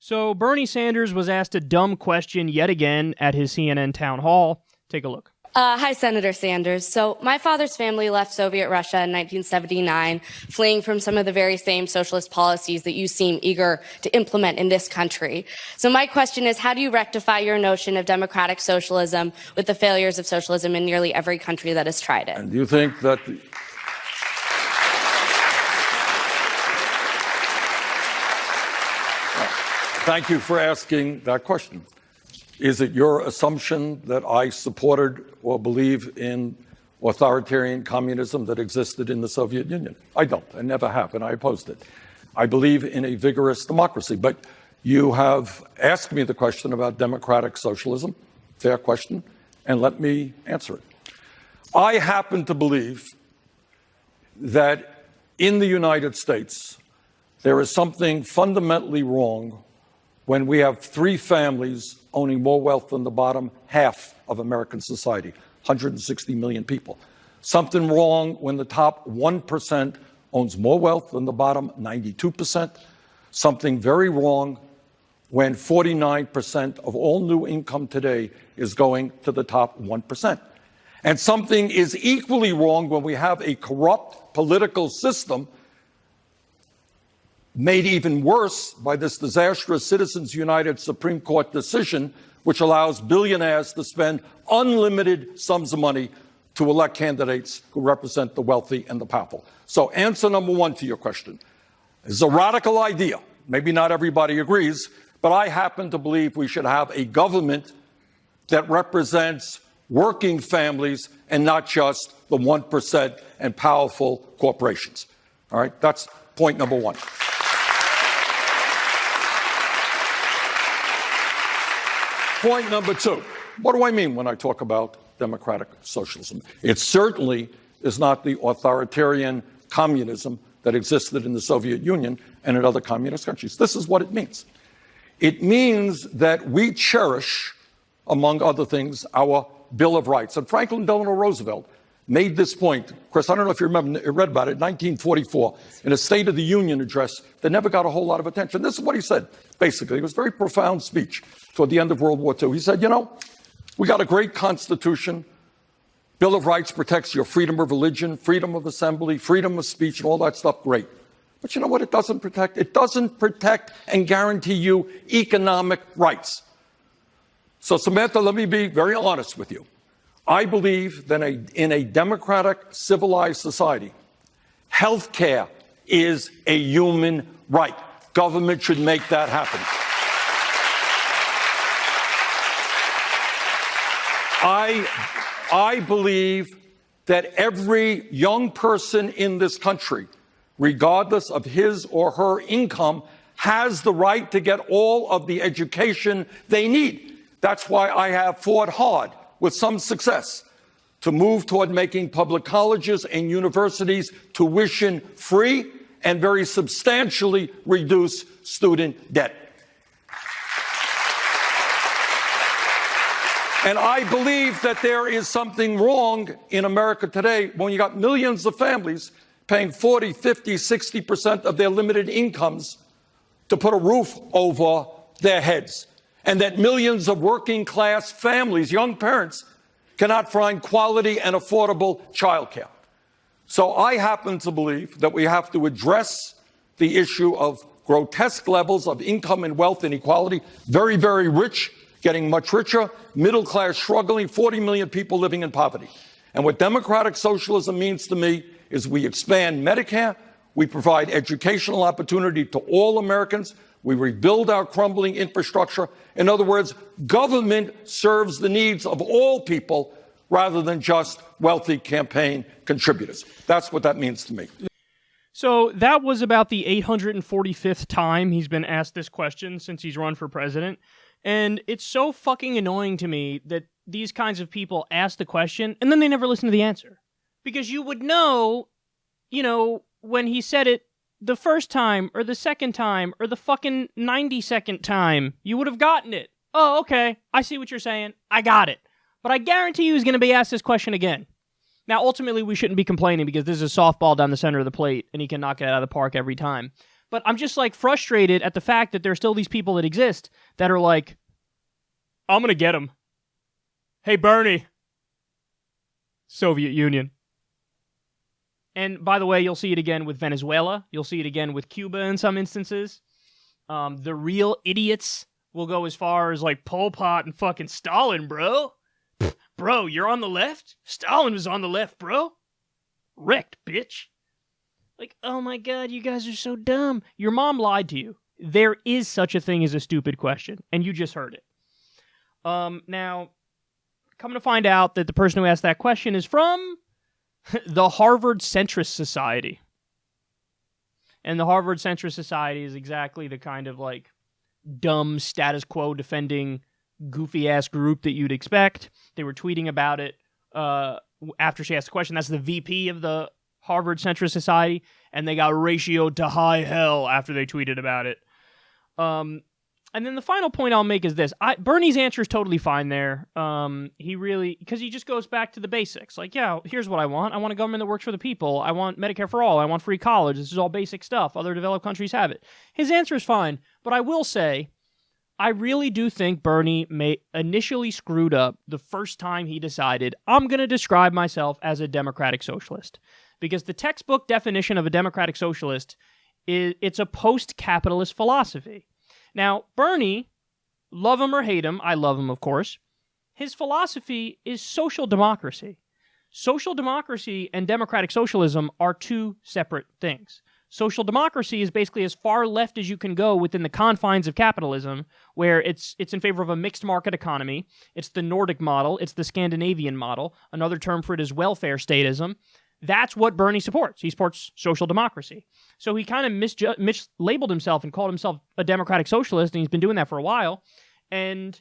So Bernie Sanders was asked a dumb question yet again at his CNN town hall. Take a look. Hi, Senator Sanders. So my father's family left Soviet Russia in 1979, fleeing from some of the very same socialist policies that you seem eager to implement in this country. So my question is, how do you rectify your notion of democratic socialism with the failures of socialism in nearly every country that has tried it? And do you think that Thank you for asking that question. Is it your assumption that I supported or believe in authoritarian communism that existed in the Soviet Union? I don't. I never have, and I opposed it. I believe in a vigorous democracy. But you have asked me the question about democratic socialism, fair question, and let me answer it. I happen to believe that in the United States, there is something fundamentally wrong when we have three families owning more wealth than the bottom half of American society, 160 million people. Something wrong when the top 1% owns more wealth than the bottom 92%. Something very wrong when 49% of all new income today is going to the top 1%. And something is equally wrong when we have a corrupt political system made even worse by this disastrous Citizens United Supreme Court decision, which allows billionaires to spend unlimited sums of money to elect candidates who represent the wealthy and the powerful. So answer number one to your question is a radical idea. Maybe not everybody agrees, but I happen to believe we should have a government that represents working families and not just the 1% and powerful corporations. All right, that's point number one. Point number two, what do I mean when I talk about democratic socialism? It certainly is not the authoritarian communism that existed in the Soviet Union and in other communist countries. This is what it means. It means that we cherish, among other things, our Bill of Rights. And Franklin Delano Roosevelt made this point. Chris, I don't know if you remember, read about it, 1944, in a State of the Union address that never got a whole lot of attention. This is what he said, basically. It was a very profound speech toward the end of World War II. He said, we got a great Constitution. Bill of Rights protects your freedom of religion, freedom of assembly, freedom of speech, and all that stuff, great. But you know what it doesn't protect? It doesn't protect and guarantee you economic rights. So, Samantha, let me be very honest with you. I believe that in a democratic, civilized society, health care is a human right. Government should make that happen. I believe that every young person in this country, regardless of his or her income, has the right to get all of the education they need. That's why I have fought hard, with some success, to move toward making public colleges and universities tuition free and very substantially reduce student debt. And I believe that there is something wrong in America today when you got millions of families paying 40, 50, 60% of their limited incomes to put a roof over their heads. And that millions of working class families, young parents, cannot find quality and affordable childcare. So I happen to believe that we have to address the issue of grotesque levels of income and wealth inequality, very, very rich getting much richer, middle class struggling, 40 million people living in poverty. And what democratic socialism means to me is we expand Medicare, we provide educational opportunity to all Americans, we rebuild our crumbling infrastructure. In other words, government serves the needs of all people rather than just wealthy campaign contributors. That's what that means to me. So that was about the 845th time he's been asked this question since he's run for president. And it's so fucking annoying to me that these kinds of people ask the question and then they never listen to the answer. Because you would know, when he said it the first time or the second time or the fucking 92nd time, you would have gotten it. Oh, okay. I see what you're saying. I got it. But I guarantee you he's going to be asked this question again. Now, ultimately, we shouldn't be complaining because this is a softball down the center of the plate and he can knock it out of the park every time. But I'm just like frustrated at the fact that there are still these people that exist that are like, I'm going to get him. Hey, Bernie. Soviet Union. And by the way, you'll see it again with Venezuela. You'll see it again with Cuba in some instances. The real idiots will go as far as like Pol Pot and fucking Stalin, bro. Bro, you're on the left? Stalin was on the left, bro. Wrecked, bitch. Like, oh my god, you guys are so dumb. Your mom lied to you. There is such a thing as a stupid question, and you just heard it. Now, coming to find out that the person who asked that question is from the Harvard Centrist Society. And the Harvard Centrist Society is exactly the kind of like dumb status quo defending goofy ass group that you'd expect. They were tweeting about it after she asked the question. That's the VP of the Harvard Centrist Society, and they got ratioed to high hell after they tweeted about it. And then the final point I'll make is this. Bernie's answer is totally fine there. He really, because he just goes back to the basics. Like, yeah, here's what I want. I want a government that works for the people. I want Medicare for all. I want free college. This is all basic stuff. Other developed countries have it. His answer is fine, but I will say, I really do think Bernie initially screwed up the first time he decided, I'm going to describe myself as a democratic socialist. Because the textbook definition of a democratic socialist is it's a post-capitalist philosophy. Now, Bernie, love him or hate him, I love him, of course, his philosophy is social democracy. Social democracy and democratic socialism are two separate things. Social democracy is basically as far left as you can go within the confines of capitalism, where it's in favor of a mixed market economy. It's the Nordic model. It's the Scandinavian model. Another term for it is welfare statism. That's what Bernie supports. He supports social democracy. So he kind of mislabeled himself and called himself a democratic socialist, and he's been doing that for a while. And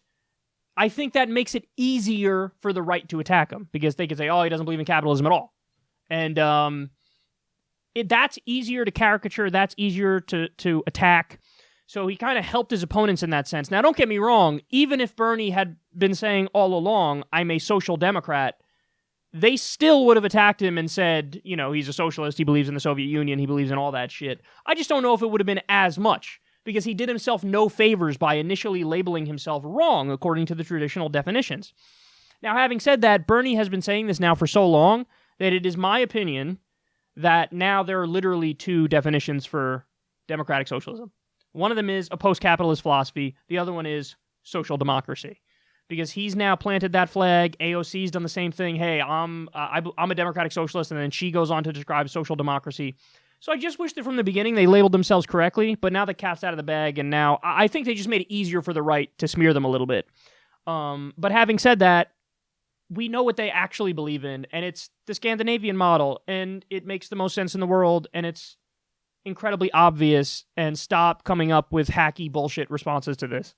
I think that makes it easier for the right to attack him, because they could say, oh, he doesn't believe in capitalism at all. And that's easier to caricature. That's easier to attack. So he kind of helped his opponents in that sense. Now, don't get me wrong. Even if Bernie had been saying all along, I'm a social democrat, they still would have attacked him and said, you know, he's a socialist, he believes in the Soviet Union, he believes in all that shit. I just don't know if it would have been as much, because he did himself no favors by initially labeling himself wrong according to the traditional definitions. Now, having said that, Bernie has been saying this now for so long that it is my opinion that now there are literally two definitions for democratic socialism. One of them is a post-capitalist philosophy, the other one is social democracy. Because he's now planted that flag. AOC's done the same thing. Hey, I'm a democratic socialist, and then she goes on to describe social democracy. So I just wish that from the beginning they labeled themselves correctly, but now the cat's out of the bag, and now I think they just made it easier for the right to smear them a little bit. But having said that, we know what they actually believe in, and it's the Scandinavian model, and it makes the most sense in the world, and it's incredibly obvious, and stop coming up with hacky bullshit responses to this.